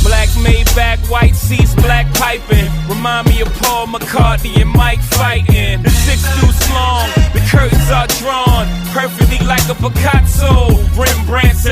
Black Maybach, white seats, black piping. Remind me of Paul McCartney and Mike fighting. The 6 deuce long, the curtains are drawn perfectly like a Picasso. Rembrandt's.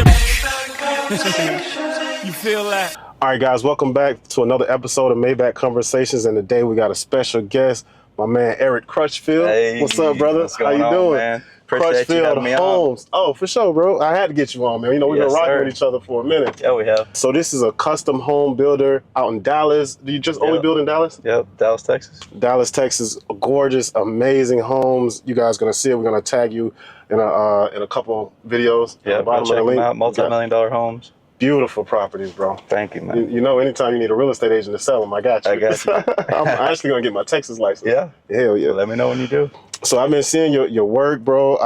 You feel that? All right, guys, welcome back to another episode of Maybach Conversations. And today we got a special guest, my man Eric Crutchfield. Hey, what's up, brother? What's going How you doing? Man? Appreciate you having me Homes. on. Oh, for sure, bro. I had to get you on, man. You know, we've been rocking with each other for a minute. Yeah, we have. So this is a custom home builder out in Dallas. Do you just only build in Dallas? Yep, Dallas, Texas. Dallas, Texas. Gorgeous, amazing homes. You guys gonna see it. We're gonna tag you in a couple videos. Yeah, bottom check of the link. them out. Multi-million-dollar homes. Beautiful properties, bro. Thank you, man. You know, anytime you need a real estate agent to sell them, I got you. I got you. I'm actually going to get my Texas license. Yeah? Hell yeah. Let me know when you do. So I've been seeing your work, bro.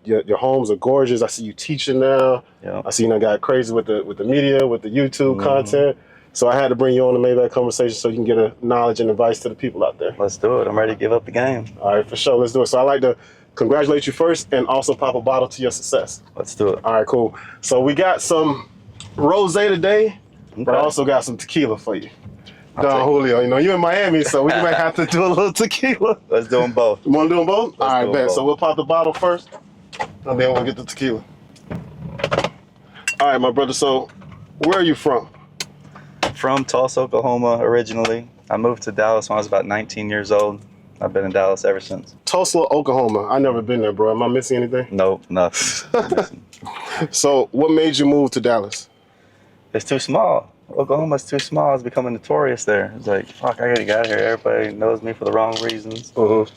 Your homes are gorgeous. I see you teaching now. Yeah. I see you got crazy with the media, with the YouTube content. So I had to bring you on the Maybach Conversation so you can get a knowledge and advice to the people out there. Let's do it. I'm ready to give up the game. All right, for sure. Let's do it. So I'd like to congratulate you first and also pop a bottle to your success. Let's do it. All right, cool. So we got some rosé today, but I also got some tequila for you. Don Julio, you know, you're in Miami, so we might have to do a little tequila. Let's do them both. You want to do them both? Let's all right, bet. both. So we'll pop the bottle first, and then we'll get the tequila. All right, my brother, so where are you from? From Tulsa, Oklahoma, originally. I moved to Dallas when I was about 19 years old. I've been in Dallas ever since. Tulsa, Oklahoma. I never been there, bro. Am I missing anything? Nope, nothing. So what made you move to Dallas? It's too small. Oklahoma's too small. It's becoming notorious there. It's like, fuck, I gotta get out of here. Everybody knows me for the wrong reasons. I was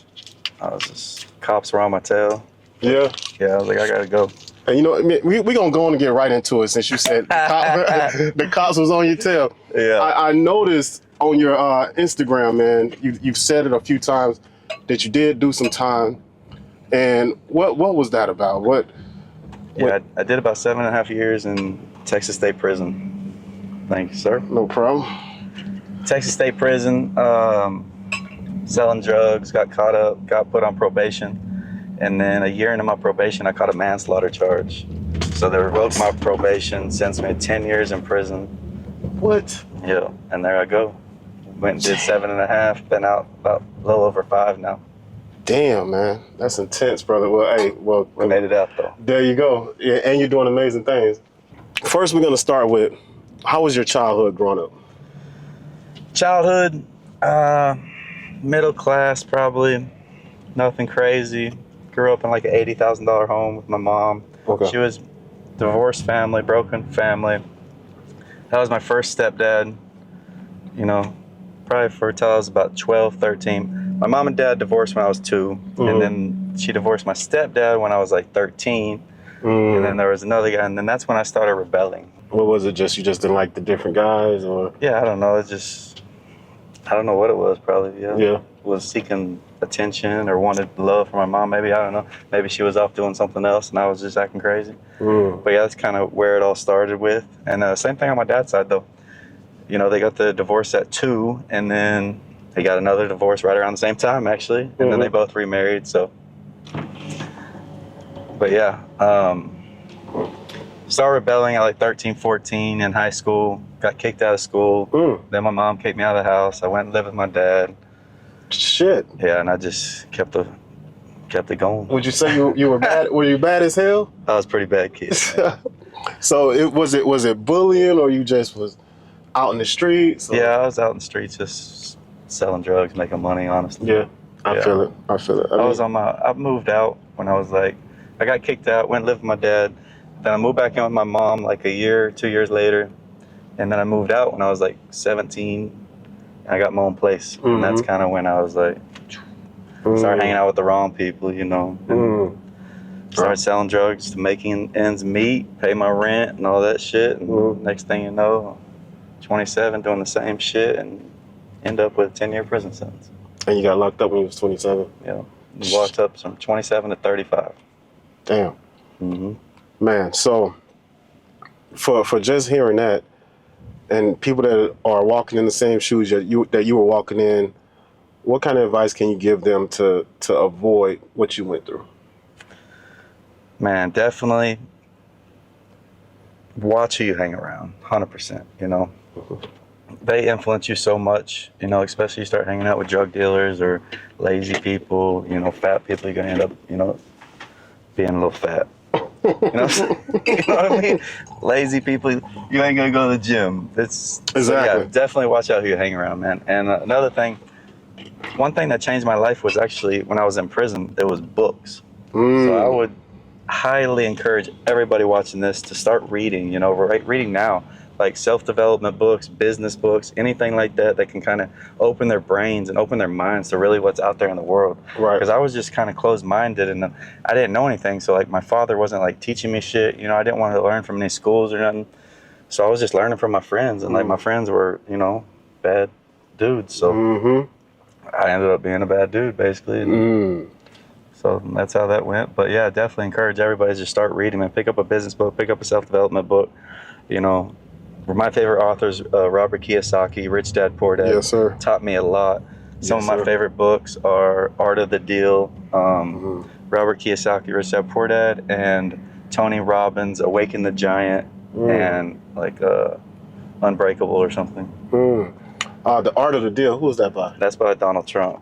just, cops were on my tail. Yeah? Yeah, I was like, I gotta go. And you know, we gonna go on and get right into it since you said the cops was on your tail. Yeah. I noticed on your Instagram, man, you've said it a few times that you did do some time. And what was that about? Yeah, I did about 7.5 years in Texas State Prison. Thank you, sir. No problem. Texas State Prison, selling drugs, got caught up, got put on probation. And then a year into my probation, I caught a manslaughter charge. So they revoked my probation, sentenced me to 10 years in prison. What? Yeah, and there I go. Went and did 7.5, been out about a little over 5 now. Damn, man. That's intense, brother. Well, hey, We made it out, though. There you go. Yeah, and you're doing amazing things. First, we're going to start with, how was your childhood growing up? Childhood, middle class probably, nothing crazy. Grew up in like an $80,000 home with my mom. Okay. She was divorced family, broken family. That was my first stepdad, you know, probably for till I was about 12, 13. My mom and dad divorced when I was 2, and then she divorced my stepdad when I was like 13. And then there was another guy, and then that's when I started rebelling. What was it? You just didn't like the different guys, or? Yeah, I don't know. It's just, I don't know what it was. Probably, Yeah. Was seeking attention or wanted love from my mom. Maybe, I don't know. Maybe she was off doing something else, and I was just acting crazy. But yeah, that's kind of where it all started with. And same thing on my dad's side, though. You know, they got the divorce at 2, and then they got another divorce right around the same time, actually. And then they both remarried. So, but yeah. Started rebelling at like 13, 14 in high school. Got kicked out of school. Then my mom kicked me out of the house. I went and lived with my dad. Shit. Yeah, and I just kept it going. Would you say you were bad? Were you bad as hell? I was a pretty bad kid. So was it bullying, or you just was out in the streets? Or? Yeah, I was out in the streets just selling drugs, making money, honestly. Yeah, I feel it. I moved out when I was like, I got kicked out, went and lived with my dad. Then I moved back in with my mom like a year, 2 years later. And then I moved out when I was like 17. And I got my own place. And that's kind of when I was like, started hanging out with the wrong people, you know. And started selling drugs to making ends meet, pay my rent and all that shit. And next thing you know, 27 doing the same shit and end up with a 10-year prison sentence. And you got locked up when you was 27? Yeah. Locked up from 27 to 35. Damn. Man, so for just hearing that, and people that are walking in the same shoes that you were walking in, what kind of advice can you give them to avoid what you went through? Man, definitely watch who you hang around, 100%, you know. they influence you so much, you know, especially you start hanging out with drug dealers or lazy people, you know, fat people, you're going to end up, you know, being a little fat. You know what I'm saying? You know what I mean? Lazy people, you ain't going to go to the gym. Exactly. So yeah, definitely watch out who you hang around, man. And another thing, one thing that changed my life was actually when I was in prison, it was books. So I would highly encourage everybody watching this to start reading, you know, reading now, like self-development books, business books, anything like that that can kind of open their brains and open their minds to really what's out there in the world. Right. Because I was just kind of closed-minded and I didn't know anything. So like my father wasn't like teaching me shit, you know, I didn't want to learn from any schools or nothing. So I was just learning from my friends, and like my friends were, you know, bad dudes. So I ended up being a bad dude basically. And so that's how that went. But yeah, definitely encourage everybody to just start reading, man. Pick up a business book, pick up a self-development book. You know, my favorite authors, Robert Kiyosaki, Rich Dad, Poor Dad. Yes, sir. Taught me a lot. Some of my favorite books are Art of the Deal, Robert Kiyosaki, Rich Dad, Poor Dad, and Tony Robbins, Awaken the Giant, and like Unbreakable or something. The Art of the Deal, who was that by? That's by Donald Trump.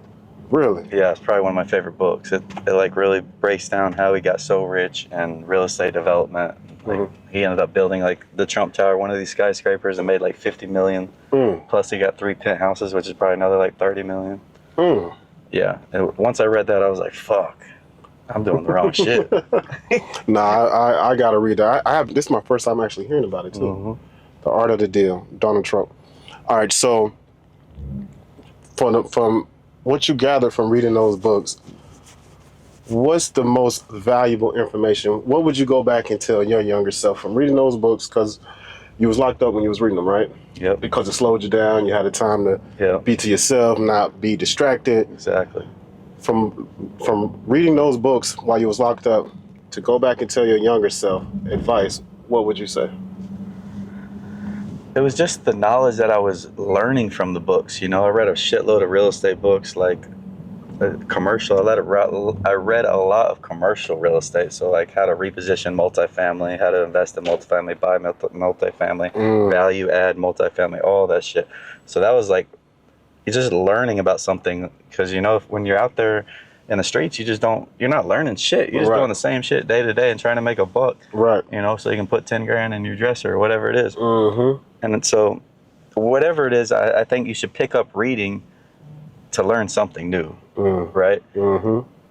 Really? Yeah, it's probably one of my favorite books. It like really breaks down how he got so rich and real estate development. Like he ended up building like the Trump Tower, one of these skyscrapers, and made like 50 million. Plus he got 3 penthouses, which is probably another like 30 million. Yeah. And once I read that, I was like, fuck, I'm doing the wrong shit. Nah, I gotta read that. I have. This is my first time actually hearing about it too. The Art of the Deal, Donald Trump. All right, so from what you gather from reading those books, what's the most valuable information? What would you go back and tell your younger self from reading those books? Because you was locked up when you was reading them, right? Yep. Because it slowed you down. You had the time to be to yourself, not be distracted. Exactly. From reading those books while you was locked up, to go back and tell your younger self advice, what would you say? It was just the knowledge that I was learning from the books. You know, I read a shitload of real estate books, like commercial. I read a lot of commercial real estate. So like how to reposition multifamily, how to invest in multifamily, buy multifamily, value add multifamily, all that shit. So that was like, you're just learning about something, because you know, when you're out there in the streets, you're not learning shit. You're just doing the same shit day to day and trying to make a buck. Right. You know, so you can put 10 grand in your dresser or whatever it is. And so whatever it is, I think you should pick up reading to learn something new. Right.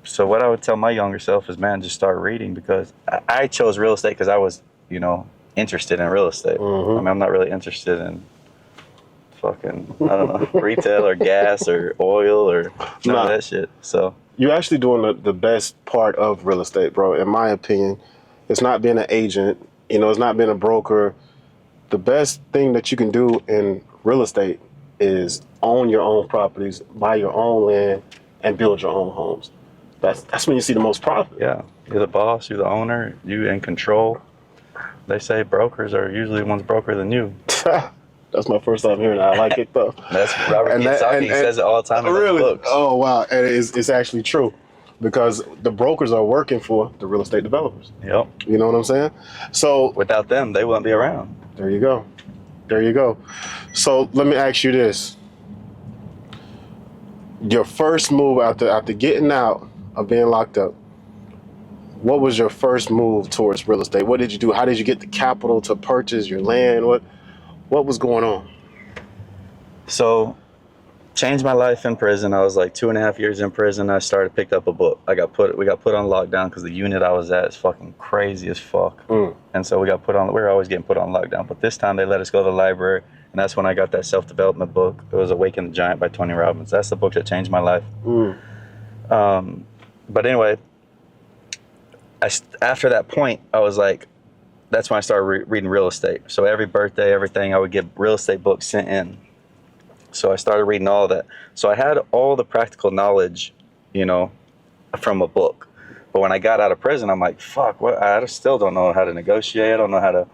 So what I would tell my younger self is, man, just start reading, because I chose real estate because I was, you know, interested in real estate. I mean, I'm not really interested in fucking, I don't know, retail or gas or oil or none of that shit. So you're actually doing the best part of real estate, bro. In my opinion, it's not being an agent. You know, it's not being a broker. The best thing that you can do in real estate is own your own properties, buy your own land, and build your own homes. That's when you see the most profit. Yeah, you're the boss, you're the owner, you in control. They say brokers are usually the ones broker than you. That's my first time hearing that. I like it though. That's Robert Kiyosaki. He says it all the time in his books. Oh wow, and it's actually true, because the brokers are working for the real estate developers. Yep. You know what I'm saying? So without them, they wouldn't be around. There you go. There you go. So let me ask you this. Your first move after getting out of being locked up, what was your first move towards real estate? What did you do? How did you get the capital to purchase your land? What was going on? So, changed my life in prison. I was like 2.5 years in prison. I picked up a book. We got put on lockdown because the unit I was at is fucking crazy as fuck. And so we were always getting put on lockdown. But this time they let us go to the library, and that's when I got that self-development book. It was Awaken the Giant by Tony Robbins. That's the book that changed my life. But anyway, after that point, I was like, that's when I started reading real estate. So every birthday, everything, I would get real estate books sent in. So I started reading all of that. So I had all the practical knowledge, you know, from a book. But when I got out of prison, I'm like, fuck, I still don't know how to negotiate. I don't know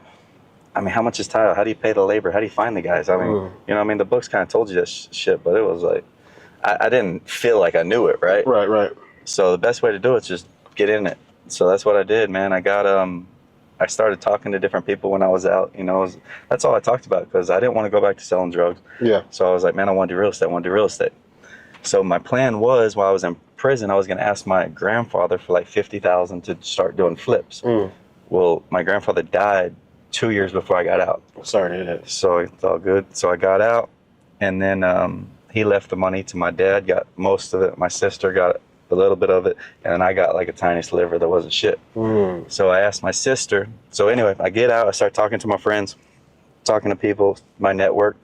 how much is title? How do you pay the labor? How do you find the guys? I mean, you know what I mean? The books kind of told you this shit, but it was like, I didn't feel like I knew it, right? Right. So the best way to do it is just get in it. So that's what I did, man. I I started talking to different people when I was out. You know, that's all I talked about because I didn't want to go back to selling drugs. Yeah. So I was like, man, I want to do real estate. I want to do real estate. So my plan was, while I was in prison, I was going to ask my grandfather for like $50,000 to start doing flips. Well, my grandfather died 2 years before I got out. Sorry to hear that. So it's all good. So I got out, and then he left the money to my dad, got most of it. My sister got a little bit of it, and then I got like a tiny sliver that wasn't shit. So I asked my sister. So anyway, I get out, I start talking to my friends, talking to people, my network,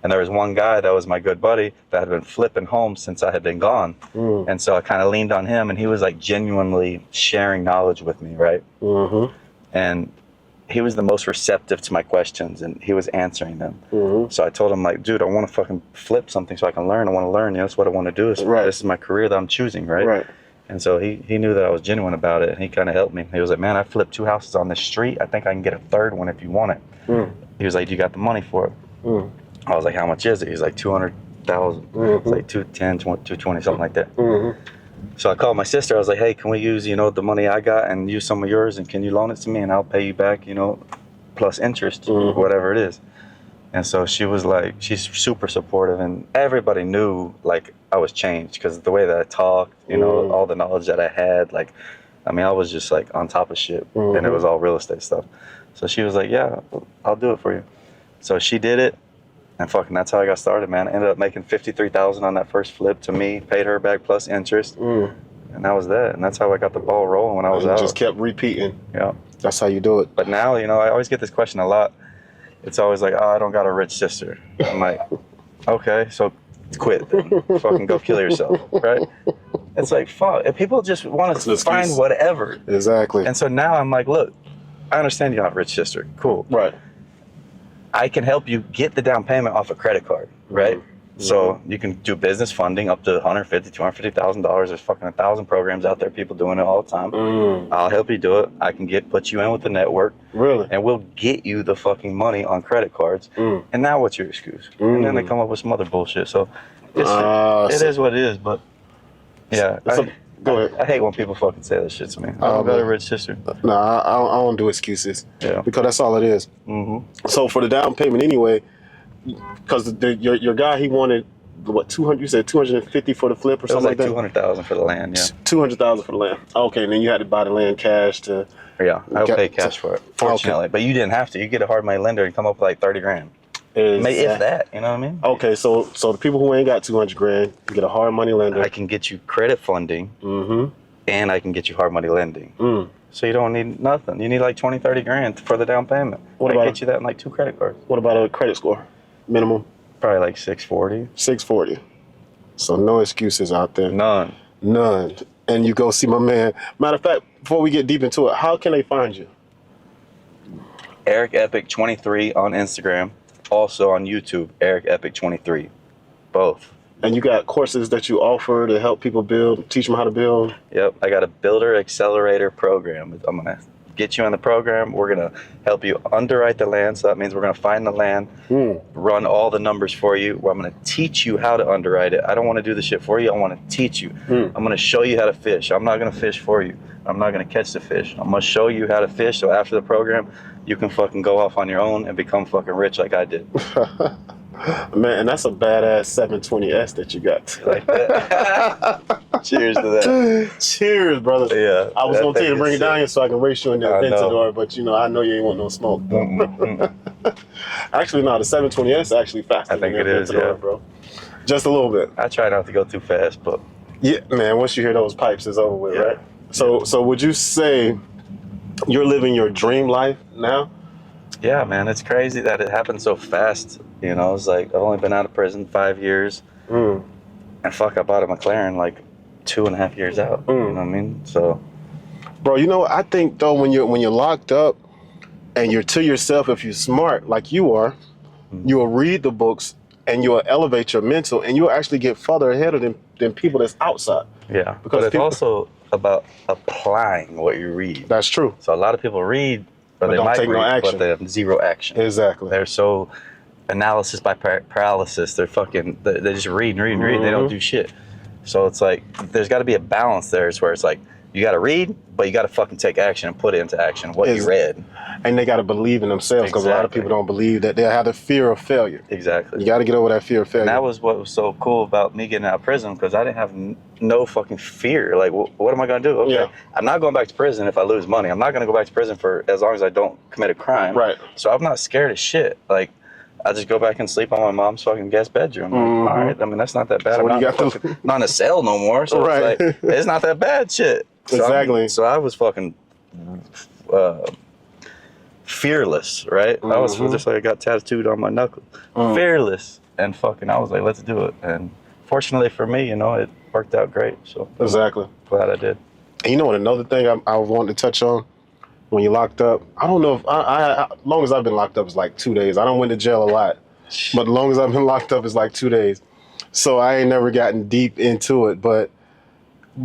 and there was one guy that was my good buddy that had been flipping homes since I had been gone. And so I kind of leaned on him, and he was like genuinely sharing knowledge with me, right? And he was the most receptive to my questions, and he was answering them. So I told him, like, dude, I want to fucking flip something so I can learn. I want to learn. You know, that's what I want to do. This is my career that I'm choosing, right? And so he knew that I was genuine about it, and he kind of helped me. He was like, man, I flipped 2 houses on this street. I think I can get a third one if you want it. He was like, you got the money for it? I was like, how much is it? He's like, 200,000. It's like 210, 220, something like that. So I called my sister. I was like, hey, can we use, you know, the money I got and use some of yours, and can you loan it to me, and I'll pay you back, you know, plus interest, whatever it is. And so she was like, she's super supportive, and everybody knew like I was changed because the way that I talked, you know, all the knowledge that I had, like, I mean, I was just like on top of shit, and it was all real estate stuff. So she was like, yeah, I'll do it for you. So she did it. And fucking, that's how I got started, man. I ended up making $53,000 on that first flip to me, paid her back plus interest, and that was that. And that's how I got the ball rolling when I was out. Just kept repeating. Yeah. That's how you do it. But now, you know, I always get this question a lot. It's always like, oh, I don't got a rich sister. I'm like, okay, so quit then. Fucking go kill yourself, right? It's like, fuck. If people just want to find whatever. Exactly. And so now I'm like, look, I understand you're not a rich sister. Cool. Right. I can help you get the down payment off a credit card, right? So you can do business funding up to $150,000, $250,000. There's fucking 1,000 programs out there, people doing it all the time. I'll help you do it. I can put you in with the network. Really? And we'll get you the fucking money on credit cards. And now what's your excuse? And then they come up with some other bullshit. So it is what it is, but yeah. Go ahead. I hate when people fucking say that shit to me. I've got a rich sister. No, I don't do excuses. Yeah. Because that's all it is. So for the down payment anyway, because your guy, he wanted, what, 200? You said 250 for the flip or something like that? 200,000 for the land, yeah. 200,000 for the land. Okay, and then you had to buy the land cash to. Yeah, I would pay cash for it, fortunately. But you didn't have to. You get a hard money lender and come up with like 30 grand. If that, you know what I mean? Okay, so the people who ain't got 200 grand, you get a hard money lender. I can get you credit funding, and I can get you hard money lending. So you don't need nothing. You need like 20, 30 grand for the down payment. I can get you that in like 2 credit cards. What about a credit score? Minimum? Probably like 640. 640. So no excuses out there. None. And you go see my man. Matter of fact, before we get deep into it, how can they find you? Eric Epic 23 on Instagram. Also on YouTube, Eric Epic 23. Both. And you got courses that you offer to help people build, teach them how to build? Yep, I got a builder accelerator program. I'm gonna get you in the program. We're gonna help you underwrite the land. So that means we're gonna find the land, run all the numbers for you. I'm gonna teach you how to underwrite it. I don't wanna do the shit for you, I wanna teach you. I'm gonna show you how to fish. I'm not gonna fish for you. I'm not gonna catch the fish. I'm gonna show you how to fish, so after the program, you can fucking go off on your own and become fucking rich like I did. Man, and that's a badass 720S that you got. Like that. Cheers to that. Cheers, brother. Yeah. I was gonna tell you to bring it down here so I can race you in the Aventador, but you know, I know you ain't want no smoke. Actually, no, the 720S actually faster. I think than it is, Aventador, bro. Just a little bit. I try not to go too fast, but yeah, man. Once you hear those pipes, it's over with, right? So would you say you're living your dream life now? Yeah, man, it's crazy that it happened so fast. You know, it's like I've only been out of prison 5 years, and fuck, I bought a McLaren like 2.5 years out. You know what I mean? So, bro, you know, I think though when you're locked up and you're to yourself, if you're smart like you are, you'll read the books and you'll elevate your mental, and you'll actually get further ahead of them than people that's outside. Yeah, because it's also about applying what you read. That's true. So a lot of people read, or they might read, but they have zero action. Exactly. They're so analysis by paralysis. They're fucking, they just read and read and read. They don't do shit. So it's like, there's got to be a balance there where it's like, You got to read, but you got to fucking take action and put it into action. What you read. And they got to believe in themselves, because a lot of people don't believe that. They have the fear of failure. Exactly. You got to get over that fear of failure. And that was what was so cool about me getting out of prison, because I didn't have no fucking fear. Like, what am I going to do? Okay, yeah. I'm not going back to prison if I lose money. I'm not going to go back to prison for as long as I don't commit a crime. Right. So I'm not scared of shit. Like, I just go back and sleep on my mom's fucking guest bedroom. Mm-hmm. All right, I mean, that's not that bad. So I'm not in a cell no more. So it's like, it's not that bad shit. So exactly. So I was fucking fearless, right? I was just like, I got tattooed on my knuckle. Fearless. And fucking, I was like, let's do it. And fortunately for me, you know, it worked out great. So exactly. Glad I did. And you know what, another thing I wanted to touch on, when you're locked up, I don't know if long as I've been locked up is like 2 days. I don't went to jail a lot, but the longest I've been locked up is like 2 days. So I ain't never gotten deep into it, but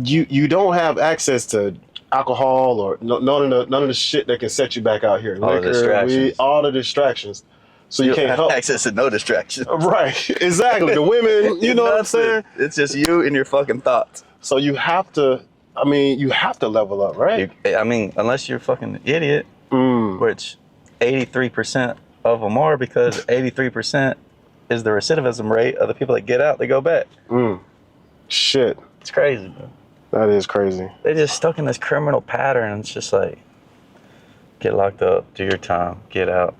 you don't have access to alcohol or none of the shit that can set you back out here. All Liquor, weed, all the distractions. So you can't help access to no distractions. Right, exactly. The women, you know what I'm saying? It's just you and your fucking thoughts. So you have to, you have to level up, right? Unless you're a fucking idiot, which 83% of them are, because 83% is the recidivism rate of the people that get out, they go back. Shit. It's crazy, bro. That is crazy. They're just stuck in this criminal pattern. It's just like, get locked up, do your time, get out,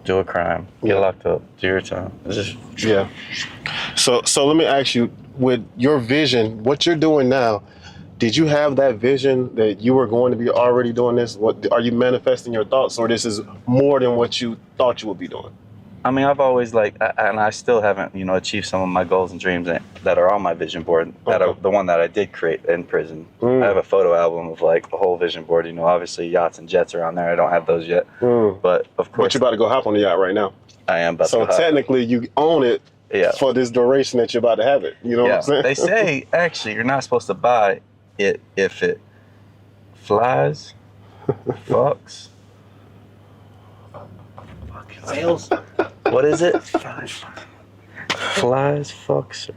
do a crime, get locked up, do your time. It's just So let me ask you, with your vision, what you're doing now, did you have that vision that you were going to be already doing this? What are you manifesting your thoughts, or this is more than what you thought you would be doing? I mean, I've always and I still haven't, achieved some of my goals and dreams that are on my vision board. That are the one that I did create in prison. I have a photo album of like a whole vision board. Obviously yachts and jets are on there. I don't have those yet, but of course. But you're about to go hop on the yacht right now. I am about to. So technically, you own it. Yeah. For this duration that you're about to have it. You know what I'm saying? They say actually you're not supposed to buy it if it flies, fucks. Fails. What is it? Flies, fucks, or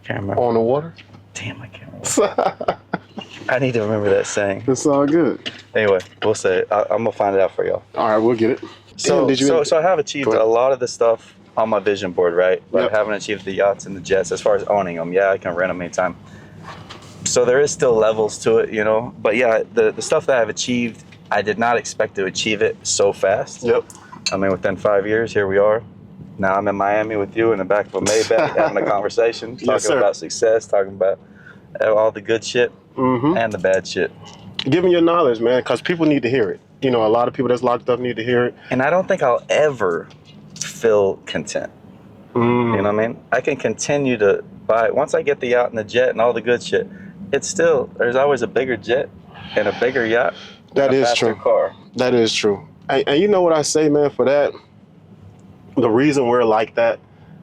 can't remember. On the water? Damn, I can't remember. I need to remember that saying. It's all good. Anyway, we'll say it. I'm gonna find it out for y'all. All right, we'll get it. So I have achieved a lot of the stuff on my vision board, right? But I haven't achieved the yachts and the jets as far as owning them. Yeah, I can rent them anytime. So there is still levels to it, But yeah, the stuff that I've achieved, I did not expect to achieve it so fast. Yep. I mean, within 5 years, here we are. Now I'm in Miami with you in the back of a Maybach having a conversation, talking about success, talking about all the good shit and the bad shit. Give me your knowledge, man, because people need to hear it. A lot of people that's locked up need to hear it. And I don't think I'll ever feel content. You know what I mean? I can continue to buy. Once I get the yacht and the jet and all the good shit, there's always a bigger jet and a bigger yacht. That is true. Car. That is true. And you know what I say, man, for that? The reason we're like that,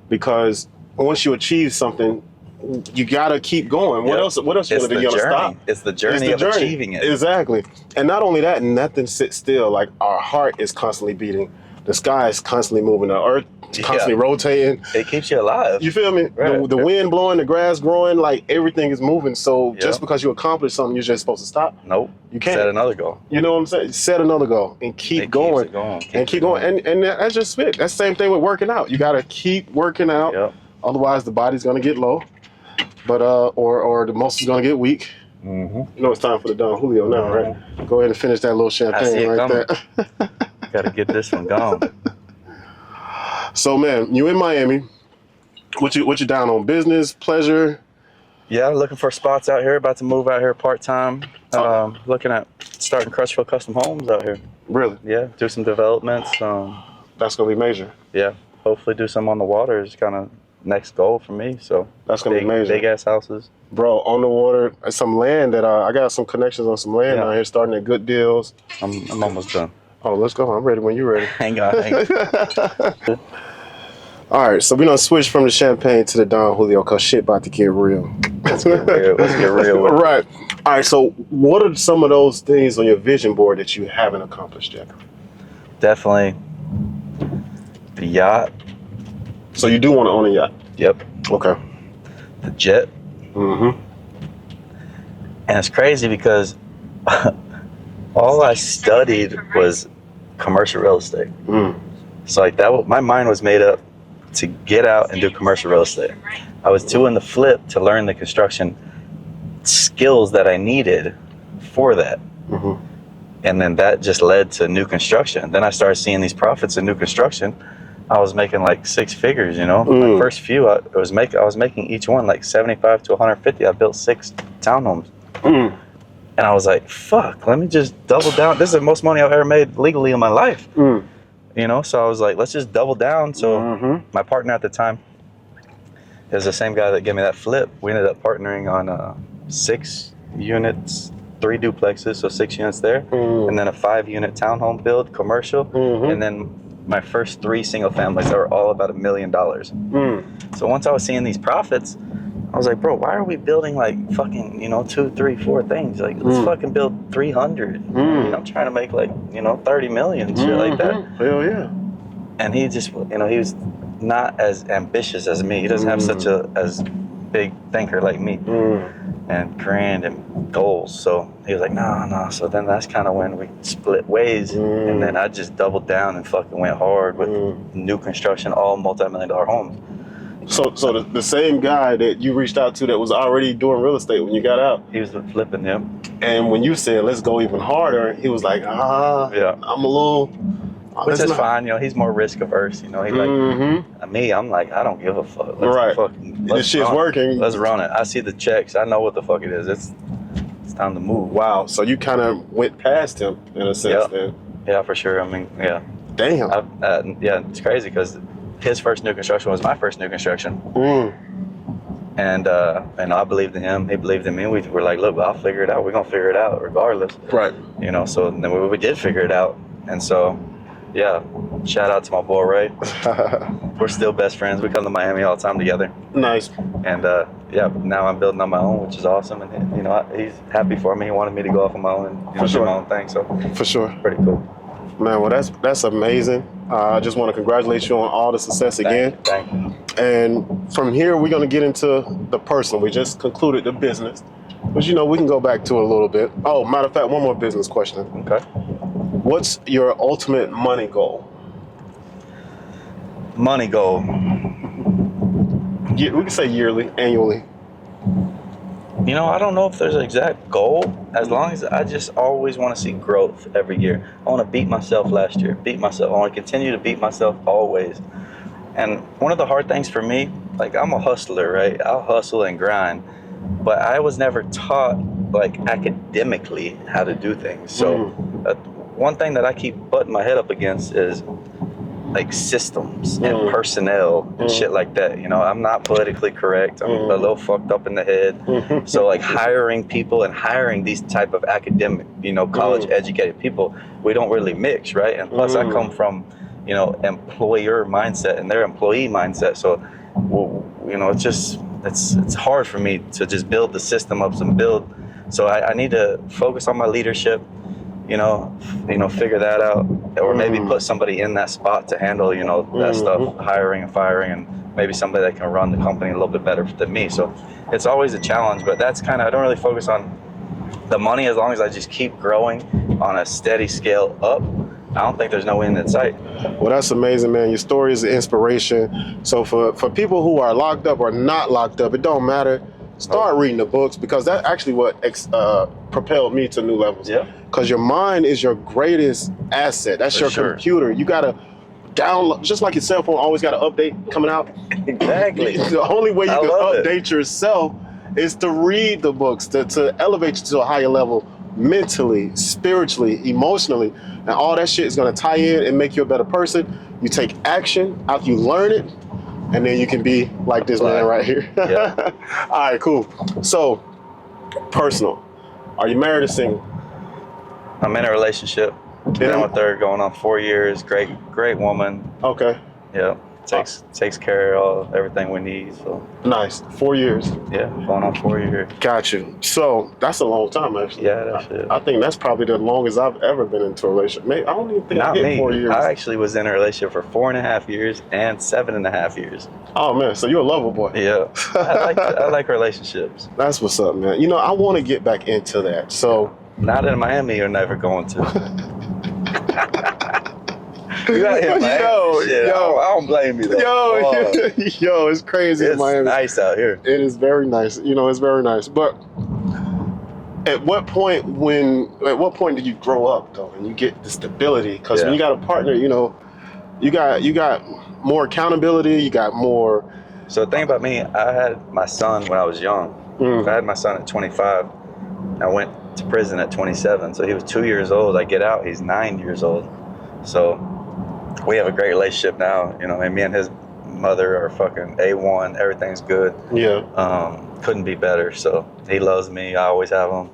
because once you achieve something, you gotta keep going. What else? What else you gonna do? You gonna stop? It's the journey of achieving it. Exactly. And not only that, nothing sits still. Like our heart is constantly beating. The sky is constantly moving. The earth is constantly rotating. It keeps you alive. You feel me? Right. The wind blowing, the grass growing, like everything is moving. So just because you accomplish something, you're just supposed to stop? Nope. You can't. Set another goal. You know what I'm saying? Set another goal and keep going. Keep going. And that's just it. That's the same thing with working out. You gotta keep working out. Yep. Otherwise the body's gonna get low. But or the muscles gonna get weak. It's time for the Don Julio now, right? Go ahead and finish that little champagne right there. Gotta get this one gone. So man, you in Miami. What you down on? Business, pleasure? Yeah, looking for spots out here. About to move out here part-time. Looking at starting Crutchfield Custom Homes out here. Really? Yeah, do some developments. That's gonna be major. Yeah, hopefully do some on the water is kind of next goal for me. So that's gonna be major. Big ass houses. Bro, on the water, some land that I got some connections on some land out here, starting at good deals. I'm almost done. Oh, let's go. I'm ready when you're ready. Hang on. All right, so we done switch from the champagne to the Don Julio because shit about to get real. Let's get real. Right. All right, so what are some of those things on your vision board that you haven't accomplished yet? Definitely the yacht. So you do want to own a yacht? Yep. Okay. The jet. And it's crazy because all I studied was commercial real estate. So like my mind was made up to get out and do commercial real estate. I was doing the flip to learn the construction skills that I needed for that. And then that just led to new construction. Then I started seeing these profits in new construction. I was making like 6 figures, you know. My first few, I was making each one like 75 to 150. I built 6 townhomes. And I was like, fuck, let me just double down. This is the most money I've ever made legally in my life. You know, so I was like, let's just double down. So my partner at the time is the same guy that gave me that flip. We ended up partnering on 6 units, 3 duplexes, so 6 units there, and then a 5-unit townhome build, commercial, and then my first 3 single families that were all about $1 million. So once I was seeing these profits, I was like, bro, why are we building like fucking, you know, 2, 3, 4 things? Like, let's fucking build 300. You know, I'm trying to make like, you know, 30 million, shit like that. Hell yeah. And he just, you know, he was not as ambitious as me. He doesn't have such as big thinker like me and grand and goals. So he was like, no. So then that's kind of when we split ways. And then I just doubled down and fucking went hard with new construction, all multi-million-dollar homes. So the same guy that you reached out to that was already doing real estate when you got out. He was flipping them. And when you said, let's go even harder, he was like, yeah, I'm a little... Which is fine, you know, he's more risk averse, you know, he like, me, I'm like, I don't give a fuck. This shit's working. Let's run it. I see the checks. I know what the fuck it is. It's time to move. Wow. So you kind of went past him in a sense then. Yeah, for sure. I mean, yeah. Damn. Yeah, it's crazy because his first new construction was my first new construction. And I believed in him. He believed in me. We were like, look, I'll figure it out. We're going to figure it out regardless. Right. You know, so then we did figure it out. And so, yeah, shout out to my boy Ray. We're still best friends. We come to Miami all the time together. Nice. And yeah, now I'm building on my own, which is awesome. And, you know, he's happy for me. He wanted me to go off on my own and do my own thing. So, for sure. Pretty cool. Man, well, that's amazing. I just want to congratulate you on all the success again. Thank you. And from here, we're going to get into the personal. We just concluded the business, but you know, we can go back to it a little bit. Oh, matter of fact, one more business question. Okay. What's your ultimate money goal? Money goal. We can say yearly, annually. You know, I don't know if there's an exact goal, as long as I just always want to see growth every year. I want to beat myself last year, beat myself. I want to continue to beat myself always. And one of the hard things for me, like I'm a hustler, right? I'll hustle and grind, but I was never taught like academically how to do things. So one thing that I keep butting my head up against is like systems and personnel and shit like that. You know, I'm not politically correct. I'm a little fucked up in the head. So like hiring people and hiring these type of academic, you know, college educated people, we don't really mix, right? And plus I come from, you know, employer mindset and their employee mindset. So, you know, it's hard for me to just build the system up and build. So I need to focus on my leadership, you know, figure that out, or maybe put somebody in that spot to handle, you know, that stuff, hiring and firing, and maybe somebody that can run the company a little bit better than me. So it's always a challenge, but that's kind of, I don't really focus on the money as long as I just keep growing on a steady scale up. I don't think there's no end in sight. Well, that's amazing, man. Your story is an inspiration. So for people who are locked up or not locked up, it don't matter. Start reading the books, because that's actually what propelled me to new levels. Yeah. Because your mind is your greatest asset. That's your computer. You gotta download, just like your cell phone always got an update coming out. Exactly. The only way you can update yourself is to read the books, to elevate you to a higher level mentally, spiritually, emotionally. And all that shit is gonna tie in and make you a better person. You take action after you learn it, and then you can be like this man right here. Yeah. All right, cool. So, personal. Are you married or single? I'm in a relationship. Been with her going on 4 years. Great woman. Okay. Yeah. takes care of everything we need. So Nice. 4 years. yeah, going on 4 years. Got you. So that's a long time, actually. Yeah, that's it. I think that's probably the longest I've ever been into a relationship. Maybe, I don't even think Not I hit me. 4 years. I actually was in a relationship for 4.5 years and 7.5 years. Oh man, so you're a lover boy. Yeah, I like relationships. That's what's up, man. You know, I want to get back into that. So Not in Miami, you're never going to. You got hit Miami. Yo. I don't blame you though. Yo, it's crazy in It's Miami. nice out here. It is very nice. You know, it's very nice. But at what point did you grow up though, and you get the stability? Because when you got a partner, you know, you got more accountability. You got more. So the thing about me, I had my son when I was young. I had my son at 25. I went to prison at 27. So he was 2 years old. I get out, he's 9 years old. So we have a great relationship now, you know, and me and his mother are fucking A1. Everything's good. Yeah. Couldn't be better. So he loves me. I always have him.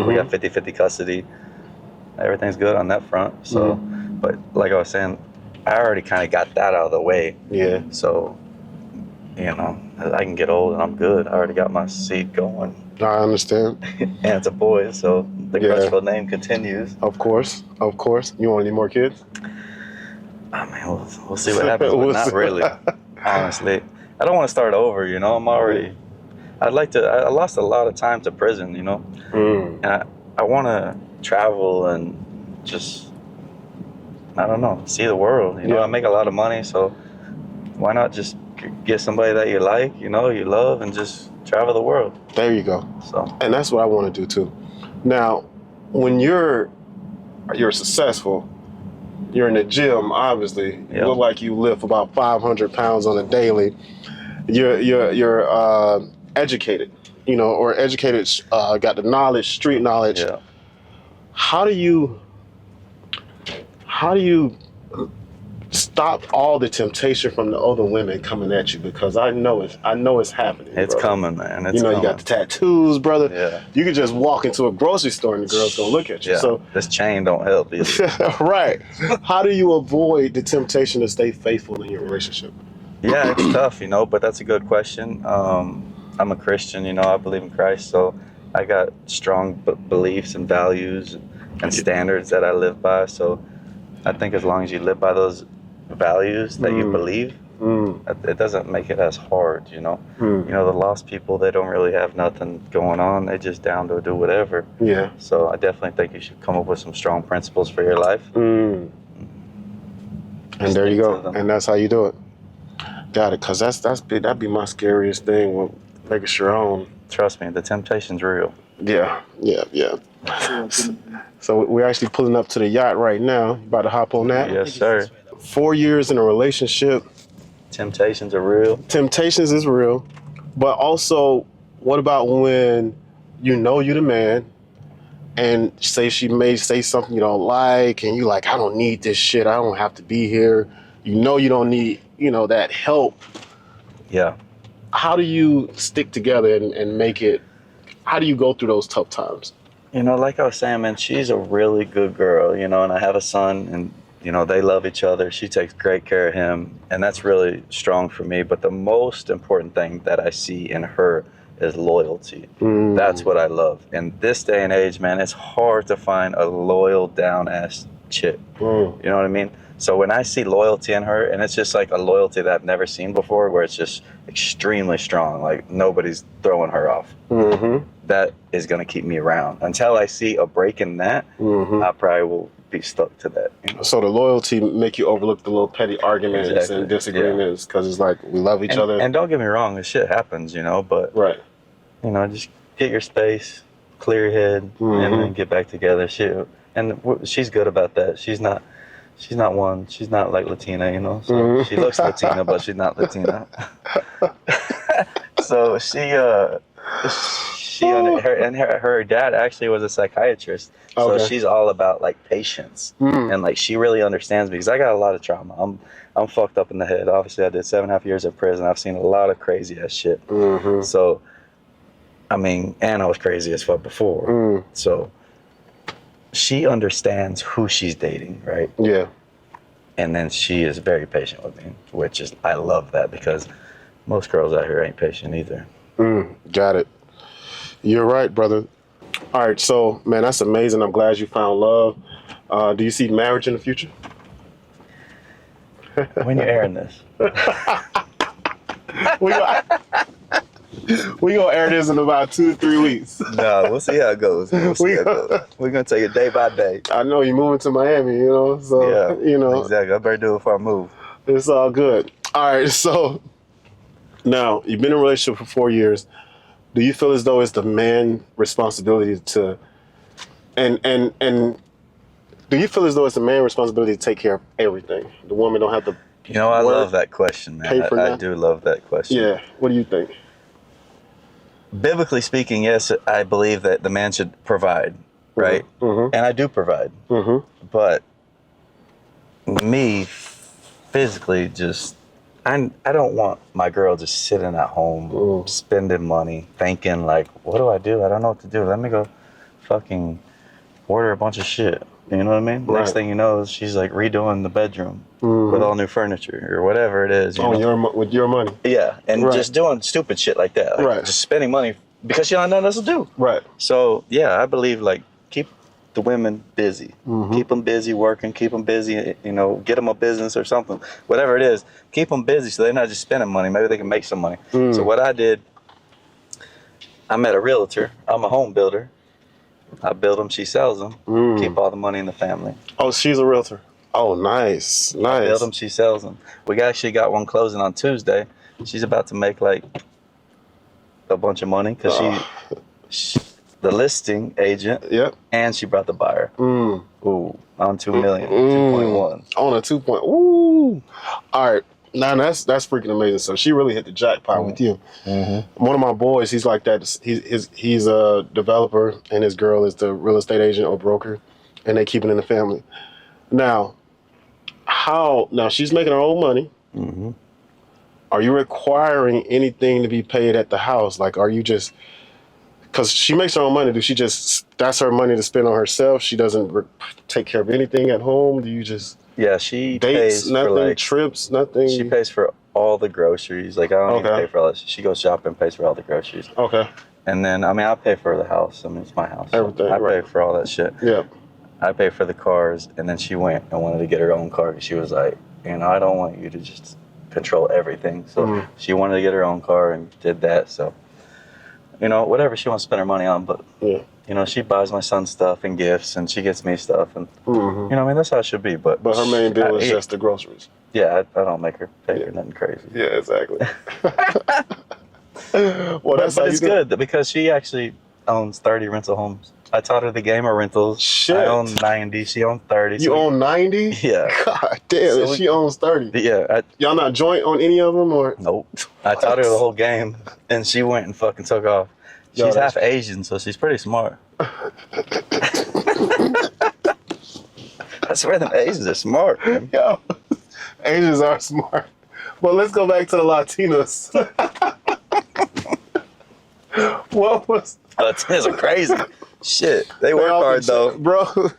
We got 50-50 custody. Everything's good on that front. So, but like I was saying, I already kind of got that out of the way. Yeah. So, you know, I can get old and I'm good. I already got my seed going. I understand. And it's a boy, so the Crutchfield name continues. Of course. You want any more kids? I mean, we'll see what happens, but not really. Honestly, I don't want to start over. You know, I lost a lot of time to prison. You know, and I want to travel and just, I don't know, see the world. You know, I make a lot of money, so why not just get somebody that you like, you know, you love, and just travel the world. There you go. So, and that's what I want to do too. Now, when you're successful, you're in the gym, obviously. You look like you lift about 500 pounds on a daily. You're educated, you know, or educated, got the knowledge, street knowledge. yeah. How do you stop all the temptation from the other women coming at you? Because I know it's happening. It's brother. coming, man. It's you know, coming. you got the tattoos, brother. Yeah. You could just walk into a grocery store and the girls gonna look at you. Yeah. So this chain don't help either. right. How do you avoid the temptation to stay faithful in your relationship? Yeah, it's tough, you know, but that's a good question. I'm a Christian, you know, I believe in Christ, so I got strong beliefs and values and standards that I live by. So I think as long as you live by those values that you believe, it doesn't make it as hard, you know. You know, the lost people, they don't really have nothing going on. They just down to do whatever. Yeah. So I definitely think you should come up with some strong principles for your life. And there you go. And that's how you do it. Got it. Because that'd be my scariest thing, with making sure I own. Trust me, the temptation's real. Yeah. So we're actually pulling up to the yacht right now. You about to hop on that? Yes, sir. 4 years in a relationship. Temptations are real. Temptations is real. But also, what about when you know you're the man and say she may say something you don't like and you like, I don't need this shit. I don't have to be here. You know you don't need, you know, that help. Yeah. How do you stick together and make it, how do you go through those tough times? You know, like I was saying, man, she's a really good girl, you know, and I have a son and, you know, they love each other. She takes great care of him, and that's really strong for me. But the most important thing that I see in her is loyalty. That's what I love. In this day and age, man, it's hard to find a loyal, down-ass chick. You know what I mean? So when I see loyalty in her, and it's just like a loyalty that I've never seen before, where it's just extremely strong, like nobody's throwing her off. That is going to keep me around. Until I see a break in that, I probably will be stuck to that. You know? So the loyalty make you overlook the little petty arguments and disagreements because it's like we love each other. And don't get me wrong, this shit happens, you know, but you know, just get your space, clear your head, and then get back together. She's good about that. She's not like Latina, you know. So she looks Latina, but she's not Latina. So her dad actually was a psychiatrist. So she's all about like patience and like she really understands me because I got a lot of trauma. I'm fucked up in the head. Obviously, I did 7.5 years in prison. I've seen a lot of crazy ass shit. So, I mean, and I was crazy as fuck before. So she understands who she's dating, right? Yeah. And then she is very patient with me, which is, I love that because most girls out here ain't patient either. Got it. You're right, brother. All right, so, man, that's amazing. I'm glad you found love. Do you see marriage in the future? When you're airing this? We gonna air this in about 2 to 3 weeks. No, we'll see how it goes. We're gonna take it day by day. I know you're moving to Miami, you know, so, Yeah, you know. exactly. I better do it before I move. It's all good. All right, so now you've been in a relationship for 4 years. Do you feel as though it's the man's responsibility to, and do you feel as though it's the man's responsibility to take care of everything? The woman don't have to. You know, I love that question, man. I do love that question. Yeah. What do you think? Biblically speaking, yes, I believe that the man should provide, right? Mm-hmm. And I do provide. Mm-hmm. But me, physically, just I don't want my girl just sitting at home, spending money, thinking like, what do? I don't know what to do. Let me go fucking order a bunch of shit. You know what I mean? Right. Next thing you know, she's like redoing the bedroom with all new furniture or whatever it is. With your money. Yeah, and just doing stupid shit like that. Like just spending money because she don't have nothing else to do. Right. So, yeah, I believe, like, keep the women busy. Keep them busy working, keep them busy, you know, get them a business or something. Whatever it is, keep them busy so they're not just spending money. Maybe they can make some money. So what I did, I met a realtor. I'm a home builder. I build them, she sells them. Keep all the money in the family. Oh, she's a realtor. Oh, nice. I build them, she sells them. We actually got one closing on Tuesday. She's about to make like a bunch of money because she the listing agent. Yep. And she brought the buyer. Ooh, on 2 million, 2.1. On a 2 point. Ooh. All right. Now that's freaking amazing. So she really hit the jackpot with you. One of my boys, he's like that. He's a developer, and his girl is the real estate agent or broker, and they keep it in the family. Now, now she's making her own money. Are you requiring anything to be paid at the house? Like, are you just, because she makes her own money, that's her money to spend on herself? She doesn't take care of anything at home? Do you just... Yeah, she dates, pays nothing, for like trips, nothing. She pays for all the groceries. Like I don't even pay for all that. She goes shopping, pays for all the groceries. Okay. And then I mean I pay for the house. I mean it's my house. Everything. I pay for all that shit. Yeah. I pay for the cars, and then she went and wanted to get her own car. She was like, you know, I don't want you to just control everything. So she wanted to get her own car and did that. So, you know, whatever she wants to spend her money on, but you know, she buys my son stuff and gifts, and she gets me stuff, and you know, I mean, that's how it should be. But her main deal is just the groceries. Yeah, I don't make her pay for nothing crazy. Yeah, exactly. Well, that's but it's good because she actually owns 30 rental homes. I taught her the game of rentals. Shit. I own 90. She owns 30. You own 90? Yeah. God damn, so she owns 30. Yeah. Y'all not joint on any of them, or? Nope. I taught her the whole game, and she went and fucking took off. She's half Asian, so she's pretty smart. I swear them Asians are smart, man. Yo, Asians are smart. Well, let's go back to the Latinos. What was... Latinos are crazy. Shit, they work hard, though. Bro,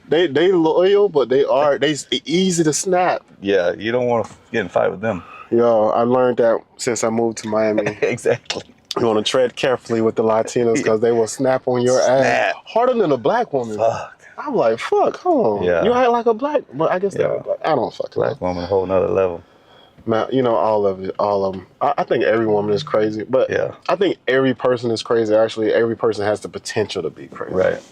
they loyal, but they easy to snap. Yeah, you don't want to get in a fight with them. Yo, I learned that since I moved to Miami. Exactly. You want to tread carefully with the Latinos because they will snap on your ass harder than a black woman. Fuck. I'm like, fuck, hold on. Yeah. You act like a black, but I guess they're black. I don't fucking black woman, a whole nother level. Man, you know, all of them. I think every woman is crazy, but I think every person is crazy. Actually, every person has the potential to be crazy. Right.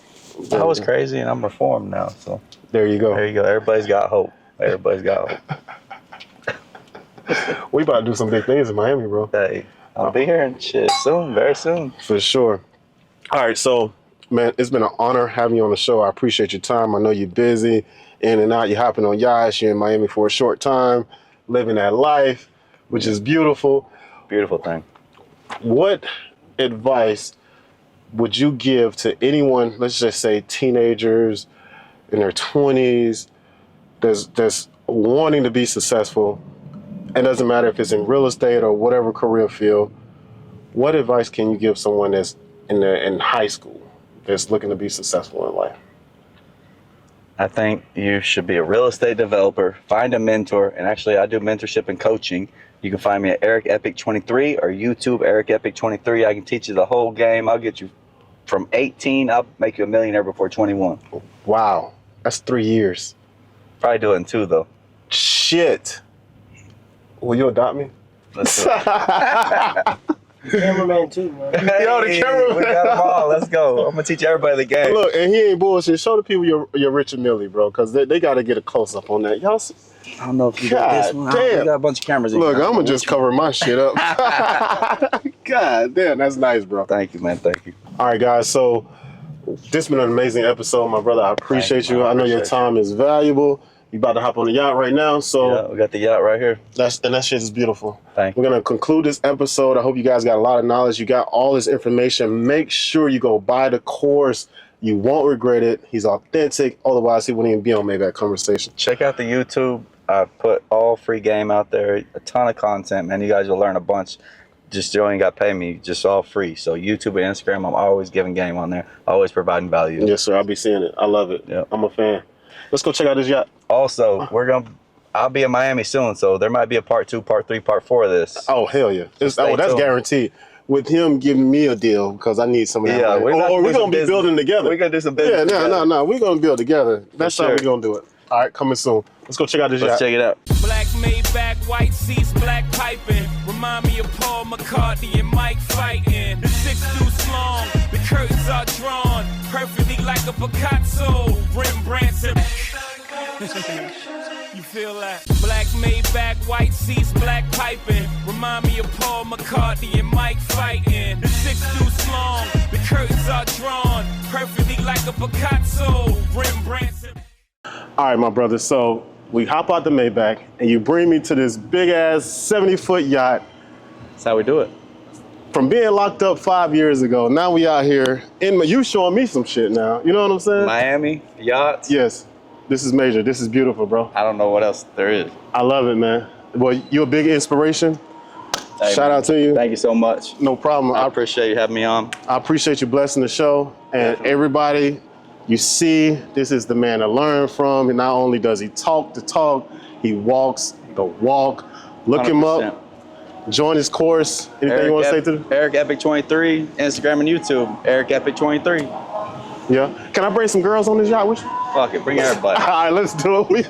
I was crazy, and I'm reformed now. So there you go. There you go. Everybody's got hope. Everybody's got hope. We about to do some big things in Miami, bro. Hey. I'll be here and shit soon, very soon. For sure. All right, so, man, it's been an honor having you on the show. I appreciate your time. I know you're busy, in and out. You're hopping on yachts. You're in Miami for a short time, living that life, which is beautiful. Beautiful thing. What advice would you give to anyone, let's just say teenagers in their 20s, that's wanting to be successful? It doesn't matter if it's in real estate or whatever career field. What advice can you give someone that's in high school that's looking to be successful in life? I think you should be a real estate developer, find a mentor, and actually I do mentorship and coaching. You can find me at Eric Epic 23 or YouTube Eric Epic 23. I can teach you the whole game. I'll get you from 18, I'll make you a millionaire before 21. Wow, that's 3 years. Probably do it in 2 though. Shit. Will you adopt me? Let's do it. Cameraman too, man. Yo, the cameraman. We got them all. Let's go. I'm gonna teach everybody the game. Look, and he ain't bullshit. Show the people your Richard Millie, bro, because they got to get a close up on that. Y'all see? I don't know if you got this one. damn. We got a bunch of cameras. Look, I'm gonna just cover my shit up. God damn, that's nice, bro. Thank you, man. Thank you. All right, guys. So this has been an amazing episode, my brother. I appreciate you. man. I know your Appreciate time is valuable. You about to hop on the yacht right now, so Yeah, we got the yacht right here. that shit is beautiful. Thank you. We're gonna conclude this episode. I hope you guys got a lot of knowledge. You got all this information. Make sure you go buy the course. You won't regret it. He's authentic. Otherwise, he wouldn't even be on Maybach Conversation. Check out the YouTube. I put all free game out there. A ton of content, man. You guys will learn a bunch. Just you ain't got to pay me. Just all free. So YouTube and Instagram, I'm always giving game on there. Always providing value. Yes, sir. I'll be seeing it. I love it. Yep. I'm a fan. Let's go check out this yacht. Also, I'll be in Miami soon, so there might be a part 2, part 3, part 4 of this. Oh, hell yeah. That's stay tuned. guaranteed. With him giving me a deal, because I need some of that. Yeah, money. we're Or we're going to be building together. We're going to do some business. Yeah, no. We're going to build together. That's how sure. we're going to do it. All right, coming soon. Let's go check out this Let's yacht. check it out. Black Maybach, white seats, black piping. Remind me of Paul McCartney and Mike fighting. The 6 deuce long, the curtains are drawn perfectly like a Picasso. Rembrandt's. You feel that? Black Maybach, white seats, black piping. Remind me of Paul McCartney and Mike fighting. The 6 deuce long, the curtains are drawn perfectly like a Picasso. Rembrandt's. All right, my brother. So we hop out the Maybach, and you bring me to this big-ass 70-foot yacht. That's how we do it. From being locked up 5 years ago, now we out here. You showing me some shit now. You know what I'm saying? Miami, yachts. Yes. This is major. This is beautiful, bro. I don't know what else there is. I love it, man. Well, you're a big inspiration. Hey, Shout man. out to you. Thank you so much. No problem. I appreciate you having me on. I appreciate you blessing the show. And Definitely. everybody, you see, this is the man to learn from. And not only does he talk the talk, he walks the walk. Look him 100%. up. Join his course. Anything you want to say to them? Eric Epic 23, Instagram and YouTube. Eric Epic 23. Yeah. Can I bring some girls on this yacht with you? Fuck it, bring everybody. All right, let's do it.